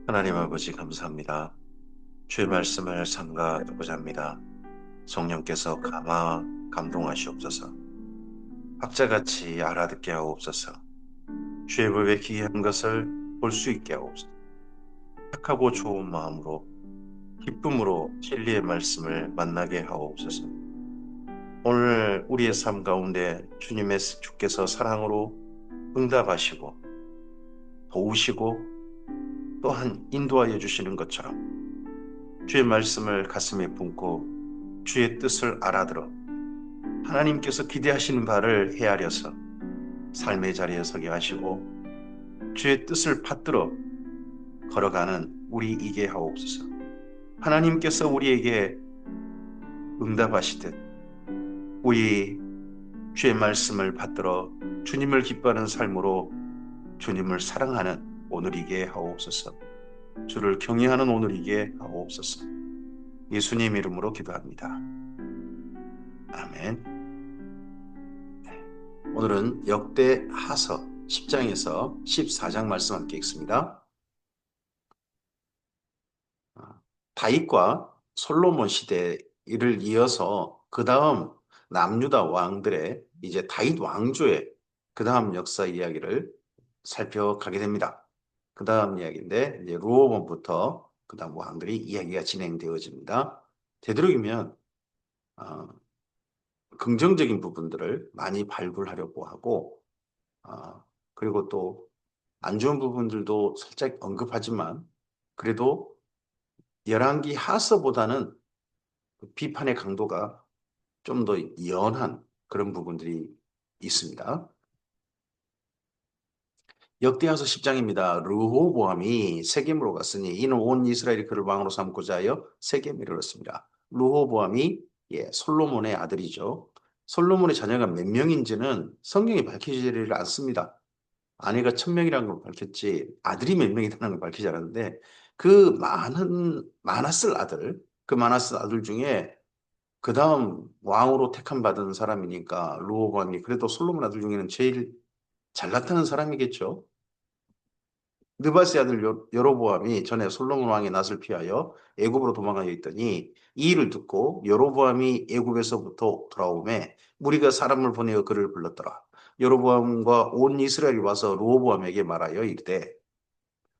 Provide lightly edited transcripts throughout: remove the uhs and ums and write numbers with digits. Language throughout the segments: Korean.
하나님 아버지 감사합니다. 주의 말씀을 삼가보고자 합니다. 성령께서 감동하시옵소서. 학자같이 알아듣게 하옵소서. 주의 법에 기이한 것을 볼 수 있게 하옵소서. 착하고 좋은 마음으로 기쁨으로 진리의 말씀을 만나게 하옵소서. 오늘 우리의 삶 가운데 주께서 사랑으로 응답하시고 도우시고 또한 인도하여 주시는 것처럼 주의 말씀을 가슴에 품고 주의 뜻을 알아들어 하나님께서 기대하시는 바를 헤아려서 삶의 자리에 서게 하시고 주의 뜻을 받들어 걸어가는 우리 이게 하옵소서. 하나님께서 우리에게 응답하시듯 우리 주의 말씀을 받들어 주님을 기뻐하는 삶으로 주님을 사랑하는 오늘이게 하옵소서. 주를 경외하는 오늘이게 하옵소서. 예수님 이름으로 기도합니다. 아멘. 오늘은 역대하서 10장에서 14장 말씀 함께 읽습니다. 다윗과 솔로몬 시대를 이어서 그 다음 남유다 왕들의 이제 다윗 왕조의 그 다음 역사 이야기를 살펴가게 됩니다. 그 다음 이야기인데 이제 르호보암부터 그 다음 왕들이 이야기가 진행되어집니다. 되도록이면 어, 긍정적인 부분들을 많이 발굴하려고 하고 그리고 또 안 좋은 부분들도 살짝 언급하지만 그래도 열왕기 하서보다는 비판의 강도가 좀 더 연한 그런 부분들이 있습니다. 역대하서 10장입니다. 르호보암이 세겜으로 갔으니 이는 온 이스라엘이 그를 왕으로 삼고자 하여 세겜에 이르렀습니다. 르호보암이 솔로몬의 아들이죠. 솔로몬의 자녀가 몇 명인지는 성경에 밝히지를 않습니다. 아내가 1000명이라는 걸 밝혔지 아들이 몇 명이라는 걸 밝히지 않았는데 그 많았을 아들, 그 많았을 아들 중에 그 다음 왕으로 택함 받은 사람이니까 르호보암이 그래도 솔로몬 아들 중에는 제일 잘 나타난 사람이겠죠. 느바스의 아들 여로보암이 전에 솔로몬 왕의 낯을 피하여 애굽으로 도망하여 있더니 이 일을 듣고 여로보암이 애굽에서부터 돌아오매 무리가 사람을 보내어 그를 불렀더라. 여로보암과 온 이스라엘이 와서 르호보암에게 말하여 이르되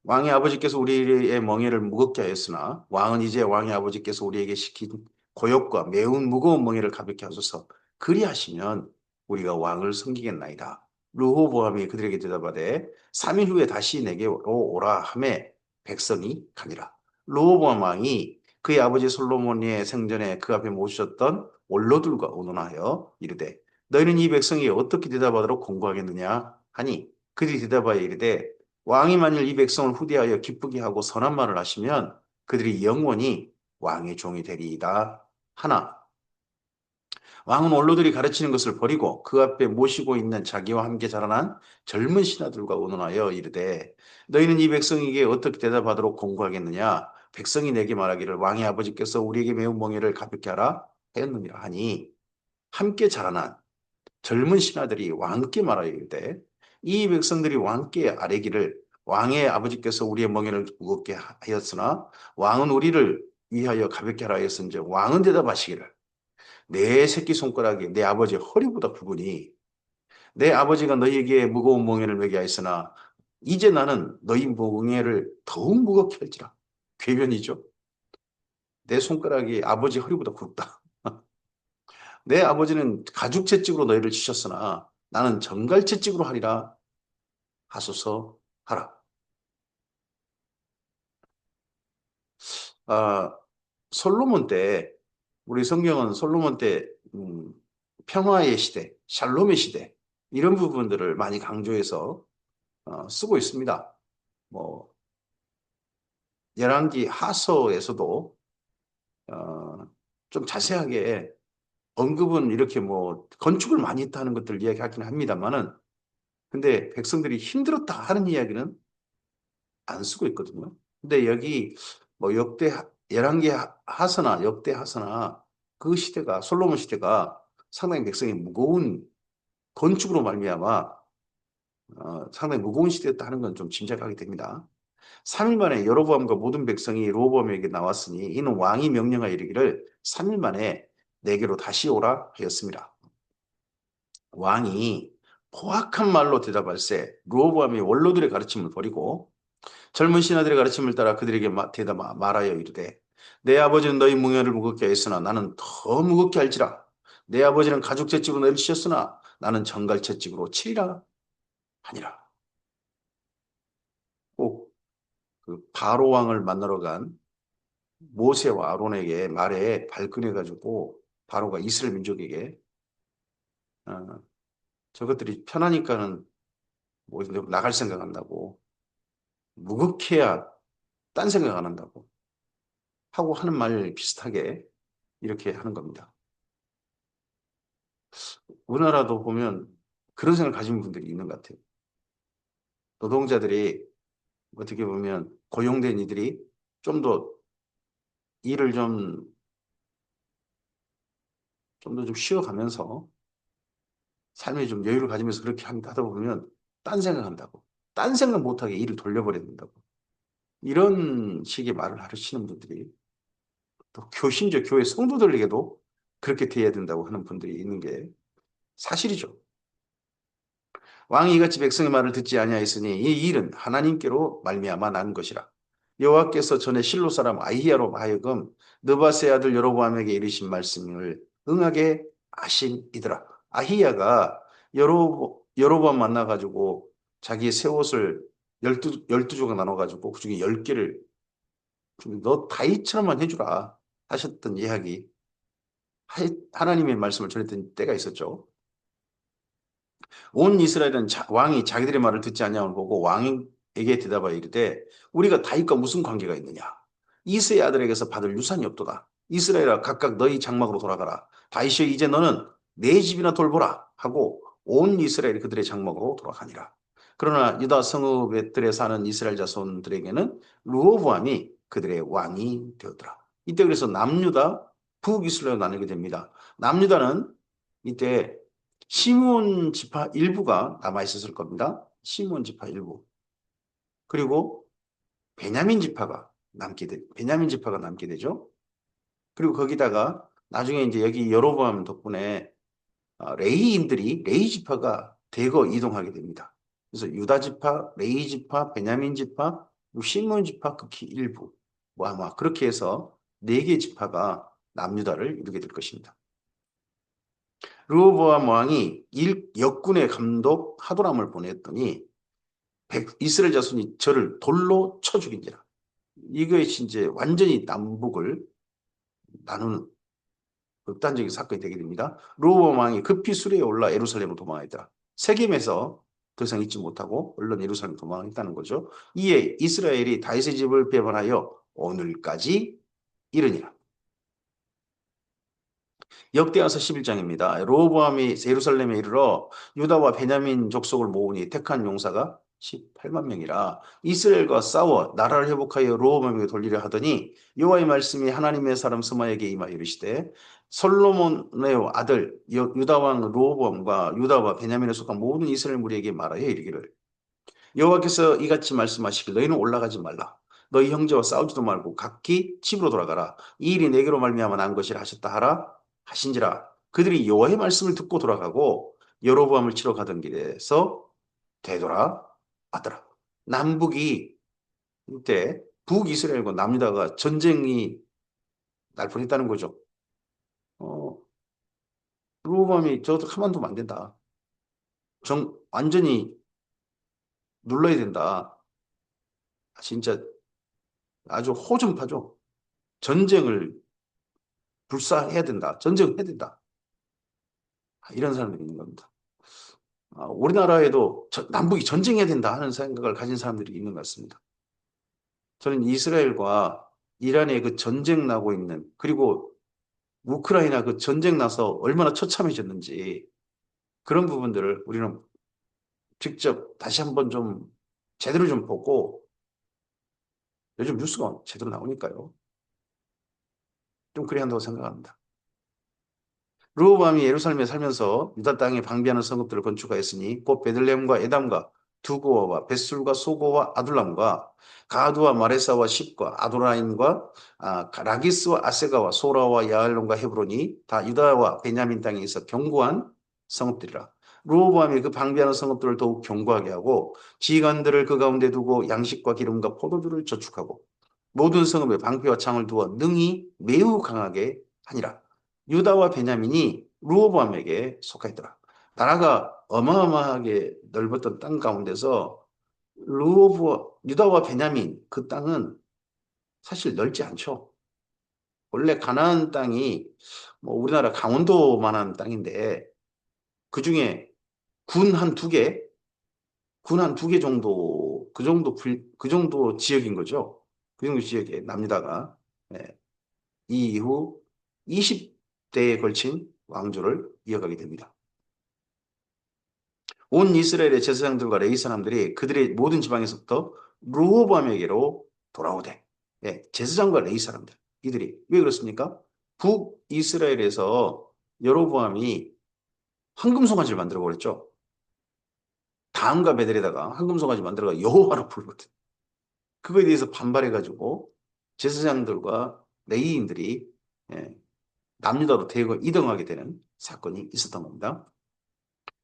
왕의 아버지께서 우리의 멍에를 무겁게 하였으나 왕은 이제 왕의 아버지께서 우리에게 시킨 고역과 매운 무거운 멍에를 가볍게 하소서. 그리하시면 우리가 왕을 섬기겠나이다. 르호보암이 그들에게 대답하되 3일 후에 다시 내게로 오라 하매 백성이 가니라. 르호보암 왕이 그의 아버지 솔로몬의 생전에 그 앞에 모셨던 원로들과 의논하여 이르되 너희는 이 백성이 어떻게 대답하도록 공고하겠느냐 하니 그들이 대답하여 이르되 왕이 만일 이 백성을 후대하여 기쁘게 하고 선한 말을 하시면 그들이 영원히 왕의 종이 되리이다 하나 왕은 원로들이 가르치는 것을 버리고 그 앞에 모시고 있는 자기와 함께 자라난 젊은 신하들과 의논하여 이르되 너희는 이 백성에게 어떻게 대답하도록 공고하겠느냐 백성이 내게 말하기를 왕의 아버지께서 우리에게 매운 멍에를 가볍게 하라 하였느니라 하니 함께 자라난 젊은 신하들이 왕께 말하여 이르되 이 백성들이 왕께 아뢰기를 왕의 아버지께서 우리의 멍에를 무겁게 하였으나 왕은 우리를 위하여 가볍게 하라 하였은즉 왕은 대답하시기를 내 새끼손가락이 내 아버지의 허리보다 굵으니 내 아버지가 너희에게 무거운 멍에를 매게 하였으나 이제 나는 너희 멍에를 더욱 무겁게 할지라. 궤변이죠. 내 손가락이 아버지 허리보다 굵다. 내 아버지는 가죽 채찍으로 너희를 치셨으나 나는 정갈 채찍으로 하리라 하소서 하라. 아, 솔로몬 때 우리 성경은 솔로몬 때 평화의 시대, 샬롬의 시대 이런 부분들을 많이 강조해서 쓰고 있습니다. 뭐 열왕기 하서에서도 어, 좀 자세하게 언급은 이렇게 뭐 건축을 많이 했다는 것들 이야기하긴 합니다만은 근데 백성들이 힘들었다 하는 이야기는 안 쓰고 있거든요. 근데 여기 뭐 열왕기 하서나 역대 하서나 그 시대가 솔로몬 시대가 상당히 백성이 무거운 건축으로 말미암아 상당히 무거운 시대였다 하는 건 좀 짐작하게 됩니다. 3일 만에 여로보암과 모든 백성이 르호보암에게 나왔으니 이는 왕이 명령하여 이르기를 3일 만에 내게로 다시 오라 하였습니다. 왕이 포악한 말로 대답할세 르호보암이 원로들의 가르침을 버리고 젊은 신하들의 가르침을 따라 그들에게 대답 말하여 이르되 내 아버지는 너희 뭉에를 무겁게 하였으나 나는 더 무겁게 할지라. 내 아버지는 가죽 채찍으로 너희를 치셨으나 나는 정갈 채찍으로 치리라 하니라. 꼭 그 바로 왕을 만나러 간 모세와 아론에게 말에 발끈해 가지고 바로가 이스라엘 민족에게 어, 저것들이 편하니까는 뭐 나갈 생각 안 나고 무겁게 해야 딴 생각 안 한다고 하고 하는 말 비슷하게 이렇게 하는 겁니다. 우리나라도 보면 그런 생각을 가진 분들이 있는 것 같아요. 노동자들이 어떻게 보면 고용된 이들이 좀 더 일을 좀 더 좀 쉬어가면서 삶에 좀 여유를 가지면서 그렇게 하다 보면 딴 생각한다고. 딴 생각 못하게 일을 돌려버려야 된다고. 이런 식의 말을 하시는 분들이 또 심지어 교회 성도들에게도 그렇게 돼야 된다고 하는 분들이 있는 게 사실이죠. 왕이 이같이 백성의 말을 듣지 아니하였으니 이 일은 하나님께로 말미암아 난 것이라. 여호와께서 전에 실로 사람 아히야로 하여금 느바세 아들 여로보암에게 이르신 말씀을 응하게 하심이더라. 아히야가 여로보암 만나가지고 자기의 새 옷을 열두 조각 나눠가지고 그중에 10개를 너 다윗처럼만 해주라 하셨던 이야기. 하나님의 말씀을 전했던 때가 있었죠. 온 이스라엘은 왕이 자기들의 말을 듣지 아니함을 보고 왕에게 대답하여 이르되 우리가 다윗과 무슨 관계가 있느냐? 이새의 아들에게서 받을 유산이 없도다. 이스라엘아 각각 너희 장막으로 돌아가라. 다윗이여 이제 너는 내 집이나 돌보라 하고 온 이스라엘이 그들의 장막으로 돌아가니라. 그러나 유다 성읍들에 사는 이스라엘 자손들에게는 르호보암이 그들의 왕이 되었더라. 이때 그래서 남유다, 북이스라엘로 나누게 됩니다. 남유다는 이때 시므온 지파 일부가 남아 있었을 겁니다. 시므온 지파 일부. 그리고 베냐민 지파가 남게 되죠. 그리고 거기다가 나중에 이제 여기 여로보암 덕분에 레이 지파가 대거 이동하게 됩니다. 그래서 유다 지파, 레이 지파, 베냐민 지파, 시므온 지파 극히 일부. 뭐 아마 그렇게 해서 4개 지파가 남유다를 이루게 될 것입니다. 르호보암 왕이 역군의 감독 하도람을 보냈더니 이스라엘 자손이 저를 돌로 쳐 죽인지라. 이것이 이제 완전히 남북을 나누는 극단적인 사건이 되게 됩니다. 르호보암 왕이 급히 수레에 올라 예루살렘으로 도망하였더라. 세겜에서 더 이상 있지 못하고 얼른 예루살렘 도망했다는 거죠. 이에 이스라엘이 다윗의 집을 배반하여 오늘까지 이르니라. 역대하서 11장입니다. 르호보암이 예루살렘에 이르러 유다와 베냐민 족속을 모으니 택한 용사가 18만 명이라 이스라엘과 싸워 나라를 회복하여 르호보암에게 돌리려 하더니 여호와의 말씀이 하나님의 사람 스마에게 임하여 이르시되 솔로몬의 아들 유다 왕 르호보암과 유다와 베냐민에 속한 모든 이스라엘 무리에게 말하여 이르기를 여호와께서 이같이 말씀하시길 너희는 올라가지 말라. 너희 형제와 싸우지도 말고 각기 집으로 돌아가라. 이 일이 내게로 말미암아 난 것이라 하셨다 하라 하신지라. 그들이 여호와의 말씀을 듣고 돌아가고 여로보암을 치러 가던 길에서 되돌아하더라. 남북이 이때 북이스라엘과 남유다가 전쟁이 날 뻔했다는 거죠. 어, 여로보암이 저도 가만두면 안 된다. 완전히 눌러야 된다. 진짜 아주 호전파죠. 전쟁을 불사해야 된다. 전쟁을 해야 된다. 이런 사람들이 있는 겁니다. 우리나라에도 남북이 전쟁해야 된다 하는 생각을 가진 사람들이 있는 것 같습니다. 저는 이스라엘과 이란의 그 전쟁 나고 있는 그리고 우크라이나 그 전쟁 나서 얼마나 처참해졌는지 그런 부분들을 우리는 직접 다시 한번 좀 제대로 좀 보고 요즘 뉴스가 제대로 나오니까요. 좀 그래야 한다고 생각합니다. 르호보암이 예루살렘에 살면서 유다 땅에 방비하는 성읍들을 건축하였으니 곧 베들레헴과 에담과 두고와 벳술과 소고와 아둘람과 가두와 마레사와 십과 아도라임과 라기스와 아세가와 소라와 야알론과 헤브론이 다 유다와 베냐민 땅에 있어 견고한 성읍들이라. 르호보암이 그 방비하는 성읍들을 더욱 견고하게 하고 지휘관들을 그 가운데 두고 양식과 기름과 포도주를 저축하고 모든 성읍에 방패와 창을 두어 능히 매우 강하게 하니라. 유다와 베냐민이 르호보암에게 속하였더라. 나라가 어마어마하게 넓었던 땅 가운데서 유다와 베냐민 그 땅은 사실 넓지 않죠. 원래 가나안 땅이 뭐 우리나라 강원도만한 땅인데 그중에 군 한 두 개, 군 한 두 개 정도 그 정도 지역인 거죠. 그 정도 지역에 납니다가 예, 이 이후 20대에 걸친 왕조를 이어가게 됩니다. 온 이스라엘의 제사장들과 레위 사람들이 그들의 모든 지방에서부터 르호보암에게로 돌아오되 제사장과 레위 사람들 이들이 왜 그렇습니까? 북이스라엘에서 여로보암이 황금송아지를 만들어 버렸죠. 다음과 베델에다가 황금송아지 만들어가 여호와로 부르거든. 그거에 대해서 반발해가지고 제사장들과 레위인들이 예, 남유다로 대거 이동하게 되는 사건이 있었던 겁니다.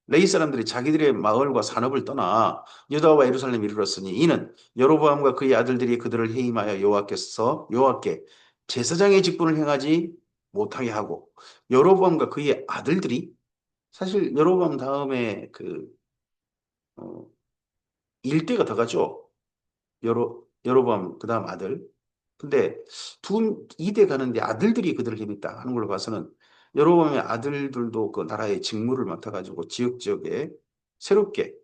레위 사람들이 자기들의 마을과 산업을 떠나 유다와 예루살렘에 이르렀으니 이는 여로보암과 그의 아들들이 그들을 해임하여 여호와께 제사장의 직분을 행하지 못하게 하고 여로보암과 그의 아들들이 사실 여로보암 다음에 어, 일대가 더 가죠. 여로보암 그다음 아들. 근데 이대 가는데 아들들이 그들을 해임했다 하는 걸로 봐서는 여로보암의 아들들도 그 나라의 직무를 맡아가지고 지역에 새롭게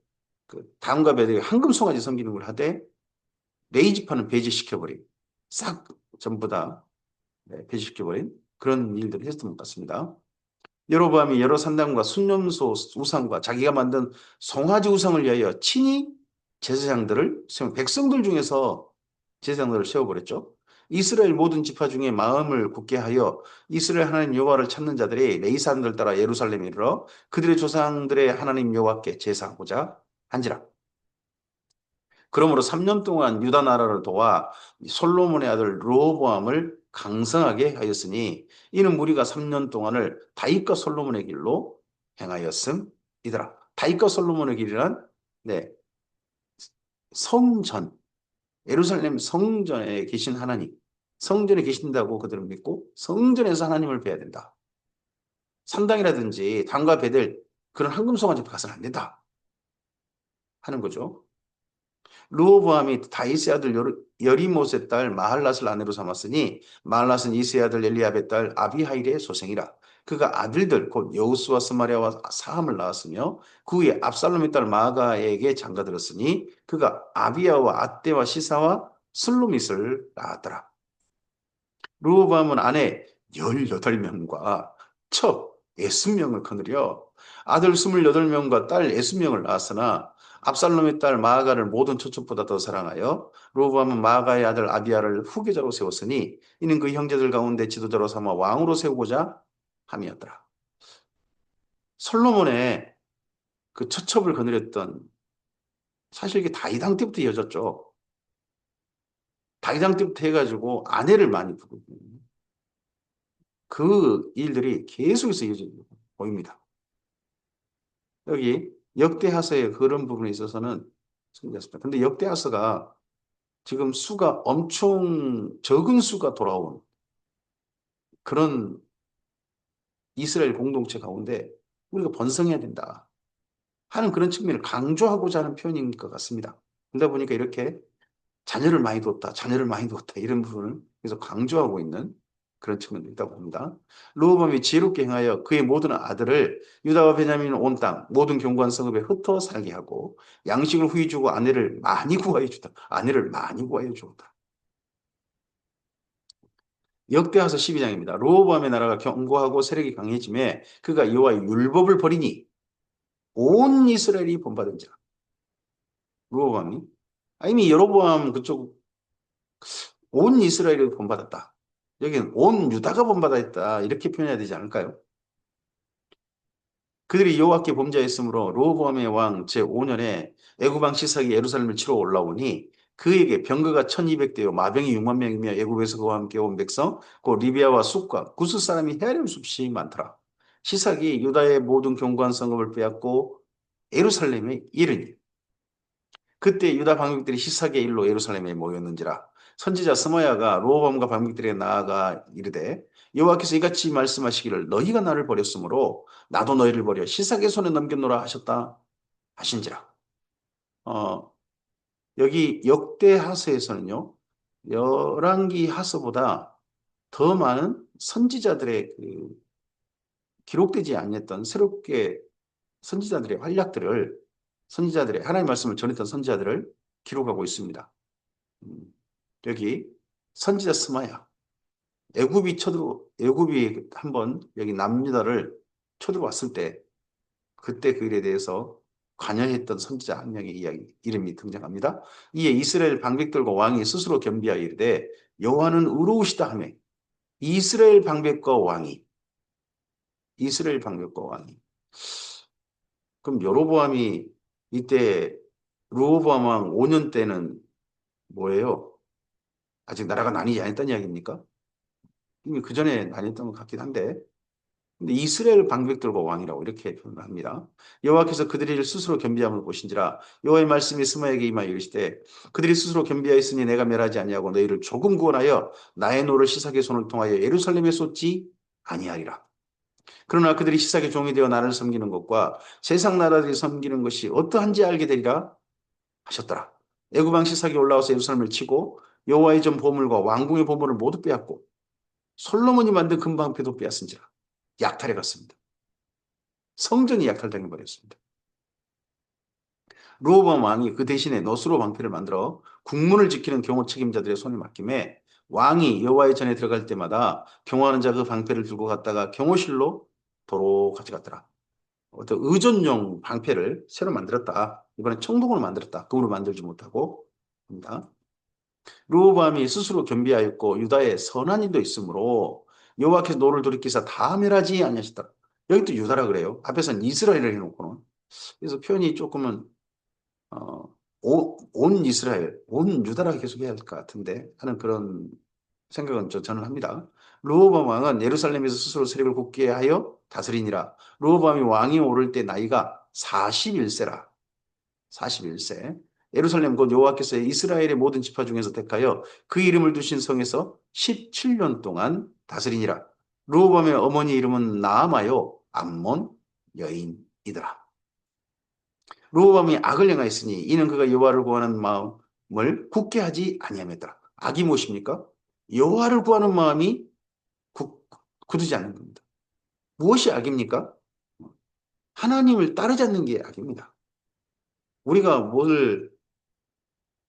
그 다음과 배들이 황금 송아지 섬기는 걸 하되 레이 지파는 배제시켜버린 싹 전부 다 배제시켜버린 그런 일들을 했던 것 같습니다. 여로보암이 여러 산당과 순념소 우상과 자기가 만든 송아지 우상을 위하여 친히 제사장들을 세운 백성들 중에서 제사장들을 세워버렸죠. 이스라엘 모든 지파 중에 마음을 굳게 하여 이스라엘 하나님 여호와를 찾는 자들이 레위 사람들 따라 예루살렘에 이르러 그들의 조상들의 하나님 여호와께 제사하고자 한지라. 그러므로 3년 동안 유다 나라를 도와 솔로몬의 아들 르호보암을 강성하게 하였으니 이는 무리가 3년 동안을 다윗과 솔로몬의 길로 행하였음이더라. 다윗과 솔로몬의 길이란 네, 성전, 예루살렘 성전에 계신 하나님, 성전에 계신다고 그들은 믿고 성전에서 하나님을 뵈야 된다. 산당이라든지 단과 베델 그런 황금송아지 가서는 안 된다 하는 거죠. 르호보암이 다윗의 아들 여리못의 딸 마할랏을 아내로 삼았으니 마할랏은 이세의 아들 엘리압의 딸 아비하일의 소생이라. 그가 아들들 곧 여우스와 스마리아와 사함을 낳았으며 그 후에 압살롬의 딸 마아가에게 장가들었으니 그가 아비야와 아떼와 시사와 슬로밋을 낳았더라. 르호보암은 아내 18명과 첩 60명을 거느려 아들 28명과 딸 60명을 낳았으나 압살롬의 딸 마아가를 모든 첩첩보다 더 사랑하여 르호보암은 마아가의 아들 아비야를 후계자로 세웠으니 이는 그 형제들 가운데 지도자로 삼아 왕으로 세우고자 함이었더라. 솔로몬의 그 첩첩을 거느렸던 사실 이게 다윗 왕 때부터 이어졌죠. 다윗 왕 때부터 해가지고 아내를 많이 부르고 그 일들이 계속해서 이어지고 보입니다. 여기 역대하서의 그런 부분에 있어서는 승리했습니다. 근데 역대하서가 지금 수가 엄청 적은 수가 돌아온 그런 이스라엘 공동체 가운데 우리가 번성해야 된다 하는 그런 측면을 강조하고자 하는 표현인 것 같습니다. 그러다 보니까 이렇게 자녀를 많이 뒀다 이런 부분을 계속 강조하고 있는 그런 측면도 있다고 봅니다. 르호보암이 지혜롭게 행하여 그의 모든 아들을 유다와 베냐민 온 땅 모든 견고한 성읍에 흩어 살게 하고 양식을 후히 주고 아내를 많이 구하여 주었다. 역대하서 12장입니다. 르호보암의 나라가 견고하고 세력이 강해짐에 그가 여호와의 율법을 버리니 온 이스라엘이 본받은 자. 르호보암이 이미 여로보암 그쪽 온 이스라엘이 본받았다. 여기는 온 유다가 본받았다. 이렇게 표현해야 되지 않을까요? 그들이 여호와께 범죄하였으므로 르호보암의 왕 제5년에 애굽 왕 시삭이 예루살렘을 치러 올라오니 그에게 병거가 1200대요 마병이 6만 명이며 애굽에서 그와 함께 온 백성 곧 리비아와 숲과 구스 사람이 헤아릴 수 없이 많더라. 시삭이 유다의 모든 견고한 성읍을 빼앗고 예루살렘에 이르니 그때 유다 방백들이 시삭의 일로 예루살렘에 모였는지라 선지자 스마야가 르호보암과 방백들에게 나아가 이르되 여호와께서 이같이 말씀하시기를 너희가 나를 버렸으므로 나도 너희를 버려 시삭의 손에 넘겼노라 하셨다 하신지라. 어, 여기 역대하서에서는요 열왕기 하서보다 더 많은 선지자들의 기록되지 않았던 새롭게 선지자들의 활약들을 선지자들의 하나님의 말씀을 전했던 선지자들을 기록하고 있습니다. 음, 여기 선지자 스마야 애굽이 한번 여기 남유다를 쳐들어왔을 때 그때 그 일에 대해서 관여했던 선지자 한 명의 이야기 이름이 등장합니다. 이에 이스라엘 방백들과 왕이 스스로 겸비하여 이르되 여호와는 의로우시다 하며 이스라엘 방백과 왕이 이스라엘 방백과 왕이 그럼 여로보암이 이때 르호보암 왕 5년 때는 뭐예요? 아직 나라가 나뉘지 않았다는 이야기입니까? 이미 그 전에 나뉘었던 것 같긴 한데 근데 이스라엘 방백들과 왕이라고 이렇게 표현을 합니다. 여호와께서 그들이 스스로 겸비함을 보신지라 여호와의 말씀이 스마에게 임하여 이르시되 그들이 스스로 겸비하였으니 내가 멸하지 아니하고 너희를 조금 구원하여 나의 노를 시삭의 손을 통하여 예루살렘에 쏟지 아니하리라. 그러나 그들이 시삭의 종이 되어 나를 섬기는 것과 세상 나라들이 섬기는 것이 어떠한지 알게 되리라 하셨더라. 애굽 왕 시삭이 올라와서 예루살렘을 치고 여호와의 전 보물과 왕궁의 보물을 모두 빼앗고 솔로몬이 만든 금방패도 빼앗은지라 약탈해 갔습니다. 성전이 약탈당해 버렸습니다. 르호보암 왕이 그 대신에 노스로 방패를 만들어 국문을 지키는 경호 책임자들의 손에 맡김에 왕이 여호와의 전에 들어갈 때마다 경호하는 자 그 방패를 들고 갔다가 경호실로 도로 가져갔더라. 어떤 의존용 방패를 새로 만들었다. 이번엔 청동으로 만들었다. 금으로 만들지 못하고 합니다. 르호보암이 스스로 겸비하였고 유다에 선한 일도 있으므로 여호와께서 노를 돌이키사 다 멸하지 아니하시더라. 여기 또 유다라 그래요. 앞에서는 이스라엘을 해놓고는. 그래서 표현이 조금은 어, 온 이스라엘, 온 유다라 계속 해야 할 것 같은데 하는 그런 생각은 저는 합니다. 르호보암 왕은 예루살렘에서 스스로 세력을 굳게 하여 다스리니라. 르호보암이 왕이 오를 때 나이가 41세라. 41세. 예루살렘 곧 여호와께서 이스라엘의 모든 지파 중에서 택하여 그 이름을 두신 성에서 17년 동안 다스리니라. 르호보암의 어머니 이름은 나아마요 암몬 여인이더라. 르호보암이 악을 행하였으니 이는 그가 여호와를 구하는 마음을 굳게 하지 아니함이었더라. 악이 무엇입니까? 여호와를 구하는 마음이 굳지 않는 겁니다. 무엇이 악입니까? 하나님을 따르지 않는 게 악입니다. 우리가 뭘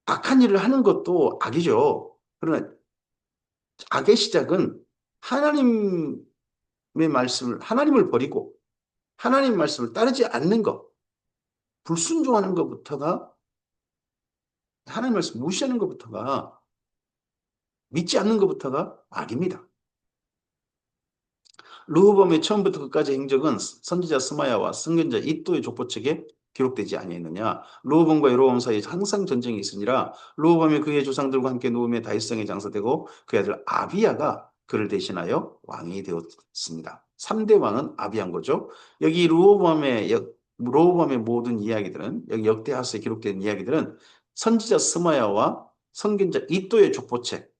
악한 일을 하는 것도 악이죠. 그러나 악의 시작은 하나님의 하나님을 버리고 하나님 말씀을 따르지 않는 것, 불순종하는 것부터가 하나님 말씀 무시하는 것부터가 믿지 않는 것부터가 악입니다. 르호보암의 처음부터 끝까지 행적은 선지자 스마야와 선견자 이또의 족보책에 기록되지 아니했느냐. 르호보암과 여로보암 사이에 항상 전쟁이 있으니라. 르호보암이 그의 조상들과 함께 누움에 다윗성에 장사되고 그의 아들 아비야가 그를 대신하여 왕이 되었습니다. 3대 왕은 아비야인 거죠. 여기 르호보암의 모든 이야기들은 여기 역대하서에 기록된 이야기들은 선지자 스마야와 선견자 이또의 족보책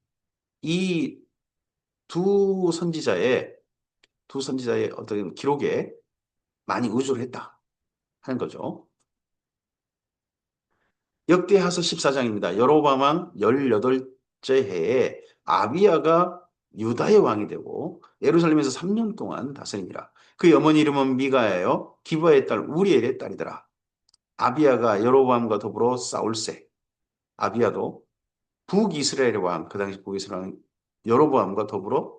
이 두 선지자의 어떤 기록에 많이 의존을 했다 하는 거죠. 역대하서 14장입니다. 여로보암 왕 18째 해에 아비야가 유다의 왕이 되고 예루살렘에서 3년 동안 다스리니라. 그의 어머니 이름은 미가야요 기브아의 딸 우리엘의 딸이더라. 아비야가 여로보암과 더불어 싸울세. 아비야도 북이스라엘의 왕, 그 당시 북이스라엘 왕 여로보암과 더불어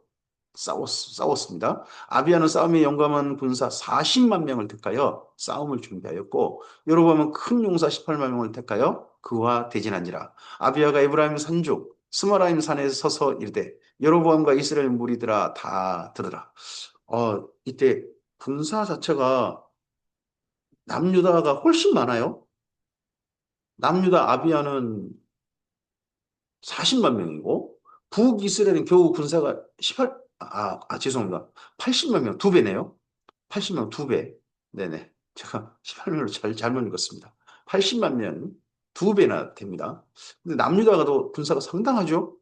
싸웠습니다. 아비야는 싸움에 용감한 군사 40만 명을 택하여 싸움을 준비하였고 여로보암은 큰 용사 18만 명을 택하여 그와 대진하니라. 아비야가 에브라임 산중 스마라임 산에 서서 이르되 여로보암과 이스라엘 무리들아 다 들으라. 이때 군사 자체가 남유다가 훨씬 많아요. 남유다 아비아는 40만 명이고 북이스라엘은 겨우 군사가 18, 죄송합니다. 80만 명, 두 배네요. 80만 두 배. 네네. 제가 18명으로 잘못 읽었습니다. 80만 명, 두 배나 됩니다. 근데 남유다가도 군사가 상당하죠.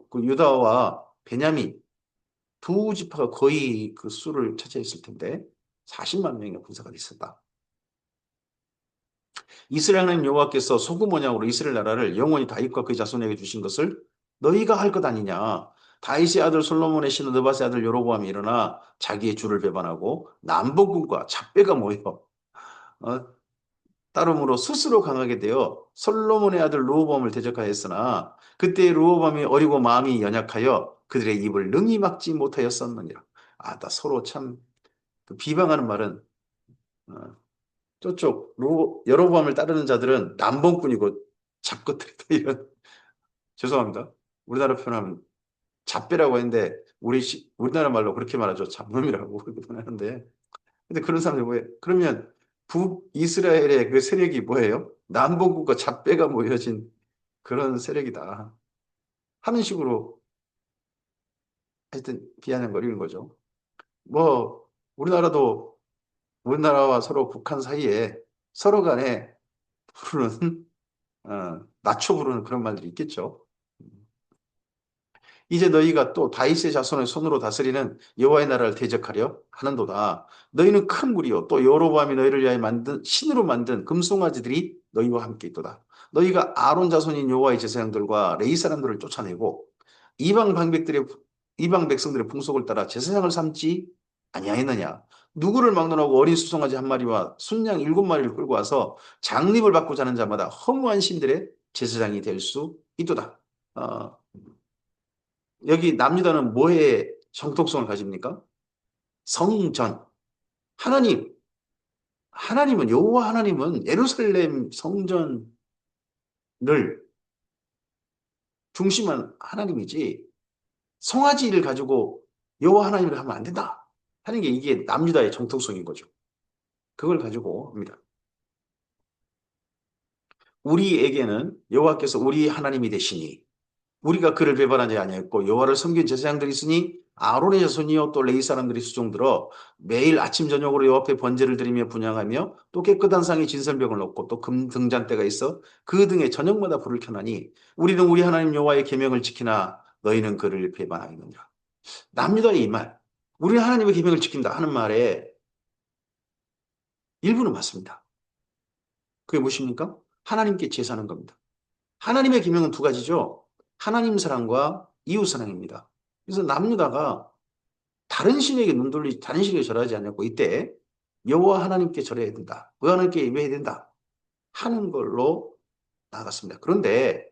그 유다와 베냐민 두 지파가 거의 그 수를 차지했을 텐데 40만 명의 군사가 있었다. 이스라엘 하나님 여호와께서 소금 언약으로 이스라엘 나라를 영원히 다윗과 그의 자손에게 주신 것을 너희가 할 것 아니냐. 다윗의 아들 솔로몬의 신하 느밧의 아들 여로보암이 일어나 자기의 주를 배반하고 남복군과 잡배가 모여 어, 따름으로 스스로 강하게 되어 솔로몬의 아들 르호보암을 대적하였으나 그때 르호보암이 어리고 마음이 연약하여 그들의 입을 능히 막지 못하였었느니라. 나 서로 참 그 비방하는 말은 어, 저쪽 여로보암을 따르는 자들은 남봉꾼이고 잡것들이다 이런 죄송합니다. 우리나라 표현하면 잡배라고 했는데 우리나라 말로 그렇게 말하죠. 잡놈이라고 그렇게 표현하는데 근데 그런 사람들이 뭐예요? 그러면 북이스라엘의 그 세력이 뭐예요? 남봉꾼과 잡배가 모여진 그런 세력이다 하는 식으로 하여튼 비아냥거리는 거죠. 뭐 우리나라도 우리나라와 서로 북한 사이에 서로 간에 부르는 낮춰 부르는 그런 말들이 있겠죠. 이제 너희가 또 다윗의 자손의 손으로 다스리는 여호와의 나라를 대적하려 하는도다. 너희는 큰 무리요 또 여로보암이 너희를 위하여 만든 신으로 만든 금송아지들이 너희와 함께 있도다. 너희가 아론 자손인 여호와의 제사장들과 레위 사람들을 쫓아내고 이방 방백들의 이방 백성들의 풍속을 따라 제사장을 삼지 아니하였느냐? 누구를 막론하고 어린 수송아지 한 마리와 순양 7마리를 끌고 와서 장립을 받고자 하는 자마다 허무한 신들의 제사장이 될 수 있도다. 어, 여기 남유다는 뭐의 정통성을 가집니까? 성전. 하나님, 하나님은 여호와 하나님은 예루살렘 성전을 중심한 하나님이지 송아지를 가지고 여호와 하나님을 하면 안 된다 하는 게 이게 남유다의 정통성인 거죠. 그걸 가지고 합니다. 우리에게는 여호와께서 우리 하나님이 되시니 우리가 그를 배반하지 아니했고 여호와를 섬긴 제사장들이 있으니 아론의 자손이요 또 레위 사람들이 수종들어 매일 아침 저녁으로 여호와 앞에 번제를 드리며 분향하며 또 깨끗한 상에 진설병을 넣고 또 금 등잔대가 있어 그 등에 저녁마다 불을 켜나니 우리는 우리 하나님 여호와의 계명을 지키나 너희는 그를 배반하였느니라. 남유다의 이 말, 우리 하나님의 계명을 지킨다 하는 말에 일부는 맞습니다. 그게 무엇입니까? 하나님께 제사하는 겁니다. 하나님의 계명은 두 가지죠. 하나님 사랑과 이웃 사랑입니다. 그래서 남유다가 다른 신에게 절하지 않고 이때 여호와 하나님께 절해야 된다. 여호와 하나님께 예배해야 된다. 하는 걸로 나갔습니다. 그런데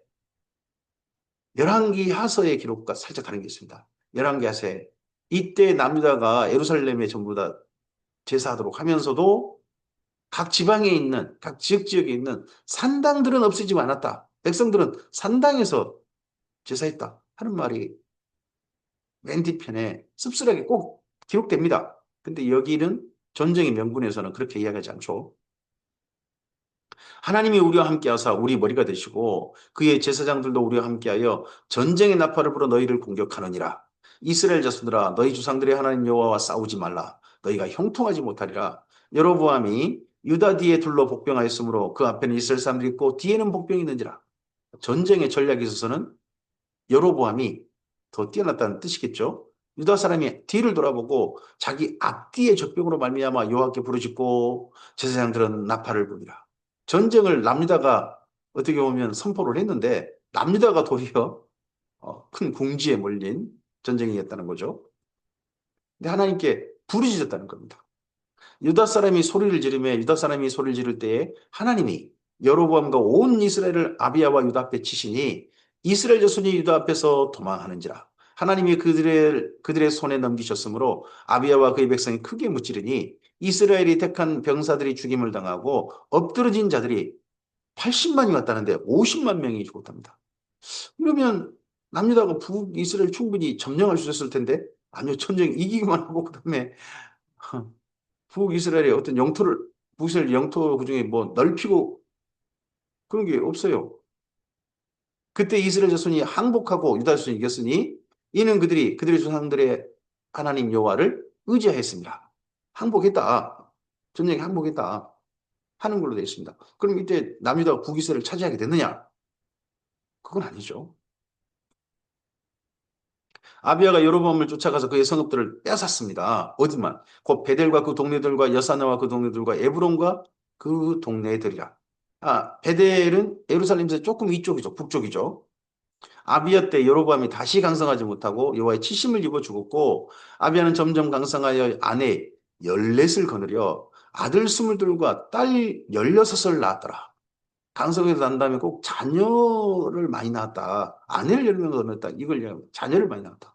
열왕기 하서의 기록과 살짝 다른 게 있습니다. 열왕기 하서에 이때 남유다가 예루살렘에 전부 다 제사하도록 하면서도 각 지방에 있는 각 지역에 있는 산당들은 없어지지 않았다. 백성들은 산당에서 제사했다 하는 말이 맨 뒤편에 씁쓸하게 꼭 기록됩니다. 근데 여기는 전쟁의 명분에서는 그렇게 이야기하지 않죠. 하나님이 우리와 함께하사 우리 머리가 되시고 그의 제사장들도 우리와 함께하여 전쟁의 나팔을 불어 너희를 공격하느니라. 이스라엘 자손들아 너희 조상들의 하나님 여호와와 싸우지 말라. 너희가 형통하지 못하리라. 여로보암이 유다 뒤에 둘러 복병하였으므로 그 앞에는 이스라엘 사람들이 있고 뒤에는 복병이 있는지라. 전쟁의 전략에 있어서는 여로보암이 더 뛰어났다는 뜻이겠죠. 유다 사람이 뒤를 돌아보고 자기 앞뒤의 적병으로 말미암아 여호와께 부르짖고 제사장들은 나팔을 부니라. 전쟁을 남유다가 어떻게 보면 선포를 했는데 남유다가 도리어 큰 궁지에 몰린 전쟁이었다는 거죠. 근데 하나님께 부르짖었다는 겁니다. 유다 사람이 소리를 지르며 유다 사람이 소리를 지를 때에 하나님이 여로보암과 온 이스라엘을 아비야와 유다 앞에 치시니 이스라엘 자손이 유다 앞에서 도망하는지라. 하나님이 그들의 손에 넘기셨으므로 아비야와 그의 백성이 크게 무찌르니 이스라엘이 택한 병사들이 죽임을 당하고 엎드러진 자들이 80만이 왔다는데 50만 명이 죽었답니다. 그러면 남유다가 북이스라엘 충분히 점령할 수 있었을 텐데 아니요 전쟁 이기기만 하고 그다음에 북이스라엘의 어떤 영토를, 북이스라엘 영토 그중에 뭐 넓히고 그런 게 없어요. 그때 이스라엘 자손이 항복하고 유다 자손이 이겼으니 이는 그들이 그들의 조상들의 하나님 여호와를 의지하였습니다. 항복했다. 전쟁에 항복했다. 하는 걸로 되어 있습니다. 그럼 이때 남유다가 북이스라엘을 차지하게 됐느냐? 그건 아니죠. 아비야가 여로보암을 쫓아가서 그의 성읍들을 빼앗았습니다. 어디만? 곧 베델과 그 동네들과 여사나와 그 동네들과 에브론과 그 동네들이라. 베델은 예루살렘에서 조금 위쪽이죠. 북쪽이죠. 아비야 때 여로보암이 다시 강성하지 못하고 여호와의 치심을 입어 죽었고 아비야는 점점 강성하여 아내 14을 거느려 아들 22과 딸 16을 낳았더라. 강성해서 난 다음에 꼭 자녀를 많이 낳았다. 아내를 10명을 거느렸다. 이걸 자녀를 많이 낳았다.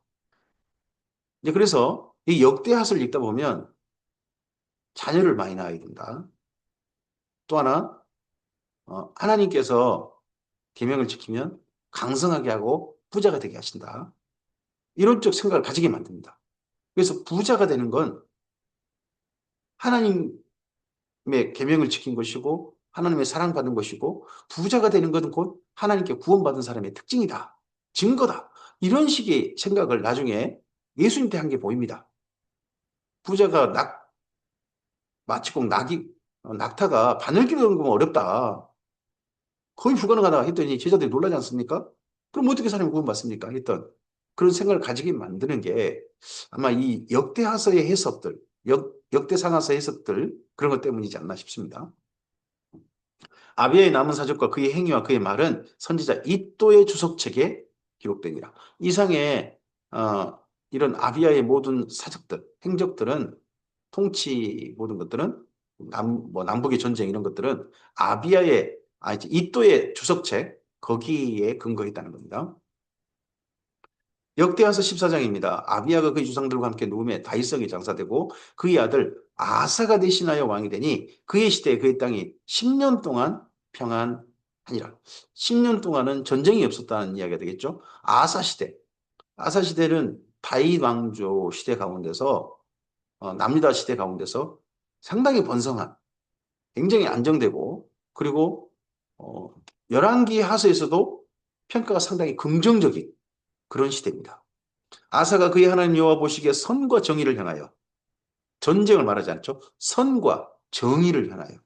이제 그래서 이 역대하서를 읽다 보면 자녀를 많이 낳아야 된다. 또 하나 하나님께서 계명을 지키면 강성하게 하고 부자가 되게 하신다. 이런 쪽 생각을 가지게 만듭니다. 그래서 부자가 되는 건 하나님의 계명을 지킨 것이고 하나님의 사랑받는 것이고 부자가 되는 것은 곧 하나님께 구원받은 사람의 특징이다. 증거다. 이런 식의 생각을 나중에 예수님 때 한 게 보입니다. 부자가 마치 꼭 낙타가 바늘길을 넘으면 어렵다. 거의 불가능하다 했더니 제자들이 놀라지 않습니까? 그럼 어떻게 사람이 구원받습니까? 했던 그런 생각을 가지게 만드는 게 아마 이 역대하서의 해석들, 역대상하서 해석들 그런 것 때문이지 않나 싶습니다. 아비야의 남은 사적과 그의 행위와 그의 말은 선지자 이또의 주석책에 기록되니라. 이상의 이런 아비야의 모든 사적들, 행적들은 통치 모든 것들은 뭐 남북의 전쟁 이런 것들은 아비야의 이또의 주석책 거기에 근거했다는 겁니다. 역대하서 14장입니다. 아비야가 그의 주상들과 함께 누움에 다윗성이 장사되고 그의 아들 아사가 대신하여 왕이 되니 그의 시대에 그의 땅이 10년 동안 평안하니라. 10년 동안은 전쟁이 없었다는 이야기가 되겠죠. 아사 시대. 아사 시대는 다윗 왕조 시대 가운데서 남유다 시대 가운데서 상당히 번성한 굉장히 안정되고 그리고 열왕기 하서에서도 평가가 상당히 긍정적인 그런 시대입니다. 아사가 그의 하나님 여호와 보시기에 선과 정의를 향하여 전쟁을 말하지 않죠. 선과 정의를 향하여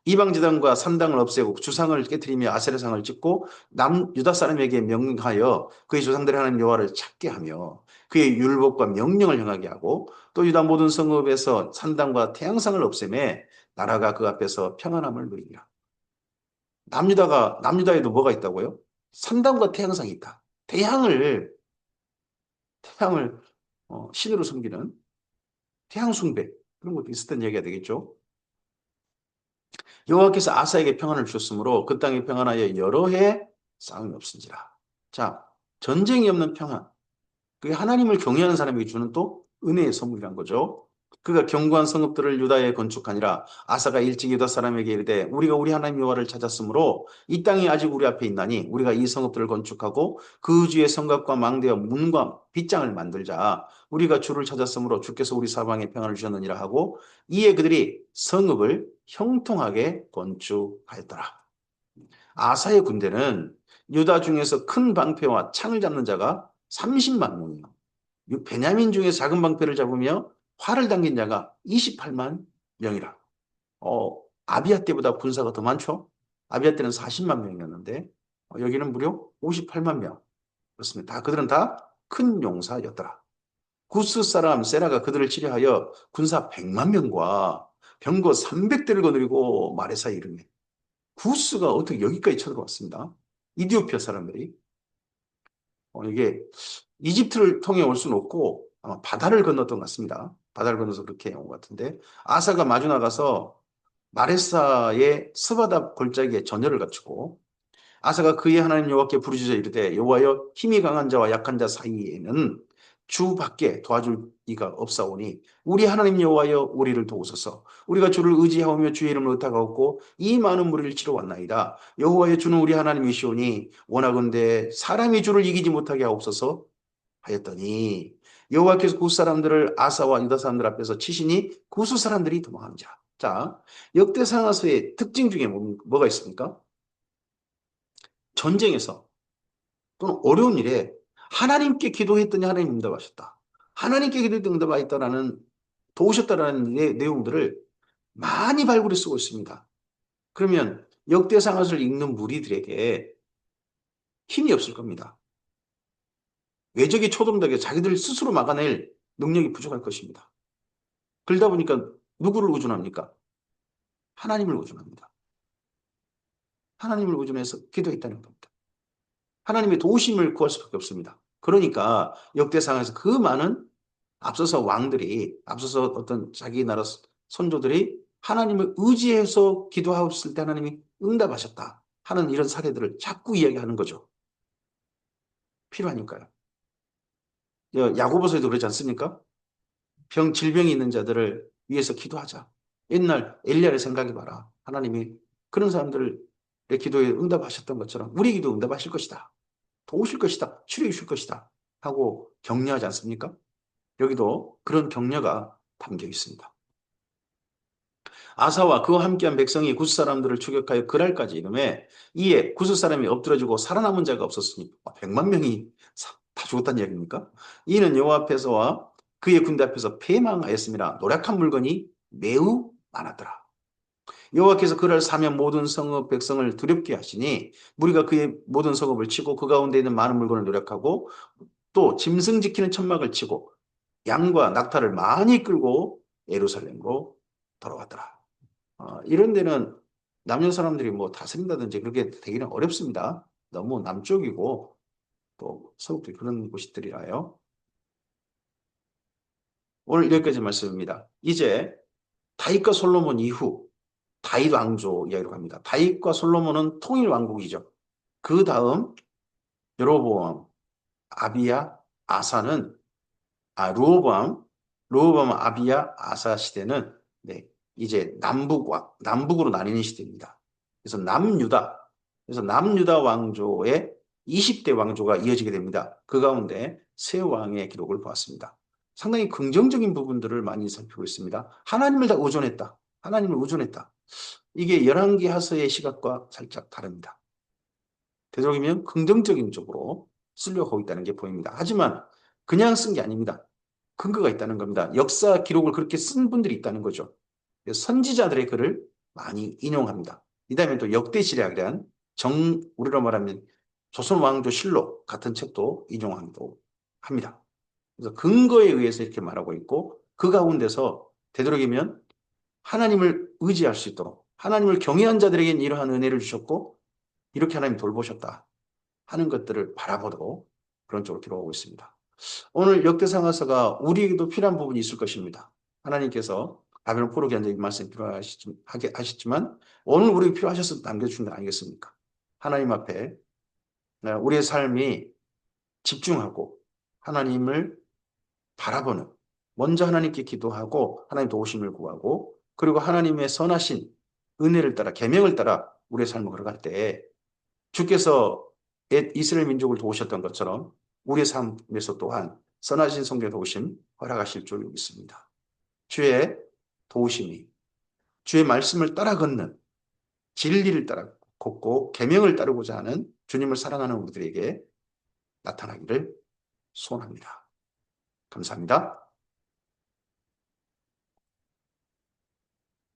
이방제단과 산당을 없애고 주상을 깨뜨리며 아세라상을 찍고 유다 사람에게 명하여 그의 조상들의 하나님 여호와를 찾게 하며 그의 율법과 명령을 행하게 하고 또 유다 모든 성읍에서 산당과 태양상을 없애매 나라가 그 앞에서 평안함을 누리니라. 남유다에도 뭐가 있다고요? 산당과 태양상이 있다. 태양을 신으로 섬기는 태양 숭배 그런 것도 있었던 얘기가 되겠죠. 여호와께서 아사에게 평안을 주셨으므로 그 땅이 평안하여 여러 해 싸움이 없은지라. 자, 전쟁이 없는 평안. 그게 하나님을 경외하는 사람에게 주는 또 은혜의 선물이란 거죠. 그가 견고한 성읍들을 유다에 건축하니라. 아사가 일찍 유다 사람에게 이르되 우리가 우리 하나님 여호와를 찾았으므로 이 땅이 아직 우리 앞에 있나니 우리가 이 성읍들을 건축하고 그 주의 성곽과 망대와 문과 빗장을 만들자. 우리가 주를 찾았으므로 주께서 우리 사방에 평안을 주셨느니라 하고 이에 그들이 성읍을 형통하게 건축하였더라. 아사의 군대는 유다 중에서 큰 방패와 창을 잡는 자가 30만 명이요. 베냐민 중에 작은 방패를 잡으며 활을 당긴 자가 28만 명이라. 아비야 때보다 군사가 더 많죠? 아비야 때는 40만 명이었는데 여기는 무려 58만 명. 그렇습니다. 그들은 다 큰 용사였더라. 구스 사람 세라가 그들을 치려하여 군사 100만 명과 병거 300대를 거느리고 마레사에 이르매. 구스가 어떻게 여기까지 쳐들어왔습니다. 이디오피아 사람들이. 이게 이집트를 통해 올 수는 없고 아마 바다를 건넜던 것 같습니다. 바다를 건너서 그렇게 온 것 같은데 아사가 마주 나가서 마레사의 스바다 골짜기에 전열을 갖추고 아사가 그의 하나님 여호와께 부르짖어 이르되 여호와여 힘이 강한 자와 약한 자 사이에는 주밖에 도와줄 이가 없사오니 우리 하나님 여호와여 우리를 도우소서. 우리가 주를 의지하오며 주의 이름을 의탁하옵고 이 많은 무리를 치러 왔나이다. 여호와여 주는 우리 하나님이시오니 원하건대 사람이 주를 이기지 못하게 하옵소서 하였더니 여호와께서 구스 사람들을 아사와 유다 사람들 앞에서 치시니 구스 사람들이 도망합니다. 자, 역대상하서의 특징 중에 뭐가 있습니까? 전쟁에서 또는 어려운 일에 하나님께 기도했더니 하나님 응답하셨다. 하나님께 기도했더니 응답하셨다라는 도우셨다라는 내용들을 많이 발굴해 쓰고 있습니다. 그러면 역대상하서를 읽는 무리들에게 힘이 없을 겁니다. 외적이 초동되게 자기들 스스로 막아낼 능력이 부족할 것입니다. 그러다 보니까 누구를 의존합니까? 하나님을 의존합니다. 하나님을 의존해서 기도했다는 겁니다. 하나님의 도우심을 구할 수밖에 없습니다. 그러니까 역대상에서 그 많은 앞서서 왕들이, 앞서서 어떤 자기 나라 선조들이 하나님을 의지해서 기도하였을 때 하나님이 응답하셨다 하는 이런 사례들을 자꾸 이야기하는 거죠. 필요하니까요. 야고보서에도 그렇지 않습니까? 질병이 있는 자들을 위해서 기도하자. 옛날 엘리야를 생각해봐라. 하나님이 그런 사람들의 기도에 응답하셨던 것처럼 우리 기도 응답하실 것이다. 도우실 것이다. 치료해 주실 것이다. 하고 격려하지 않습니까? 여기도 그런 격려가 담겨 있습니다. 아사와 그와 함께한 백성이 구스 사람들을 추격하여 그랄까지 이름에 이에 구스 사람이 엎드러지고 살아남은 자가 없었으니 100만 명이 다 죽었다는 이야기입니까? 이는 여호와 앞에서와 그의 군대 앞에서 패망하였습니다. 노력한 물건이 매우 많았더라. 여호와께서 그를 사면 모든 성읍 백성을 두렵게 하시니 무리가 그의 모든 성읍을 치고 그 가운데 있는 많은 물건을 노력하고 또 짐승 지키는 천막을 치고 양과 낙타를 많이 끌고 예루살렘으로 돌아왔더라. 이런 데는 남녀 사람들이 뭐 다스린다든지 그렇게 되기는 어렵습니다. 너무 남쪽이고 또 서북도 그런 곳들이라요. 오늘 여기까지 말씀입니다. 이제 다윗과 솔로몬 이후 다윗 왕조 이야기로 갑니다. 다윗과 솔로몬은 통일 왕국이죠. 그 다음 여로보암, 아비야, 아사는 르호보암, 아비야, 아사 시대는 네, 이제 남북으로 나뉘는 시대입니다. 그래서 남유다 왕조의 20대 왕조가 이어지게 됩니다. 그 가운데 세 왕의 기록을 보았습니다. 상당히 긍정적인 부분들을 많이 살피고 있습니다. 하나님을 다 의존했다. 하나님을 의존했다. 이게 열왕기하서의 시각과 살짝 다릅니다. 되도록이면 긍정적인 쪽으로 쓰려고 하고 있다는 게 보입니다. 하지만 그냥 쓴 게 아닙니다. 근거가 있다는 겁니다. 역사 기록을 그렇게 쓴 분들이 있다는 거죠. 선지자들의 글을 많이 인용합니다. 이 다음에 또 역대시략에 대한 우리로 말하면 조선 왕조 실록 같은 책도 인용하기도 합니다. 그래서 근거에 의해서 이렇게 말하고 있고 그 가운데서 되도록이면 하나님을 의지할 수 있도록 하나님을 경외한 자들에게는 이러한 은혜를 주셨고 이렇게 하나님 돌보셨다 하는 것들을 바라보도록 그런 쪽으로 기록하고 있습니다. 오늘 역대상하서가 우리에게도 필요한 부분이 있을 것입니다. 하나님께서 바벨론 포로 견적인 말씀이 필요하시지만 오늘 우리에게 필요하셔서 남겨주신 거 아니겠습니까? 하나님 앞에 우리의 삶이 집중하고 하나님을 바라보는 먼저 하나님께 기도하고 하나님 도우심을 구하고 그리고 하나님의 선하신 은혜를 따라 계명을 따라 우리의 삶을 걸어갈 때 주께서 이스라엘 민족을 도우셨던 것처럼 우리의 삶에서 또한 선하신 성경의 도우심 허락하실 줄 믿습니다. 주의 도우심이 주의 말씀을 따라 걷는 진리를 따라 걷고 계명을 따르고자 하는 주님을 사랑하는 우리들에게 나타나기를 소원합니다. 감사합니다.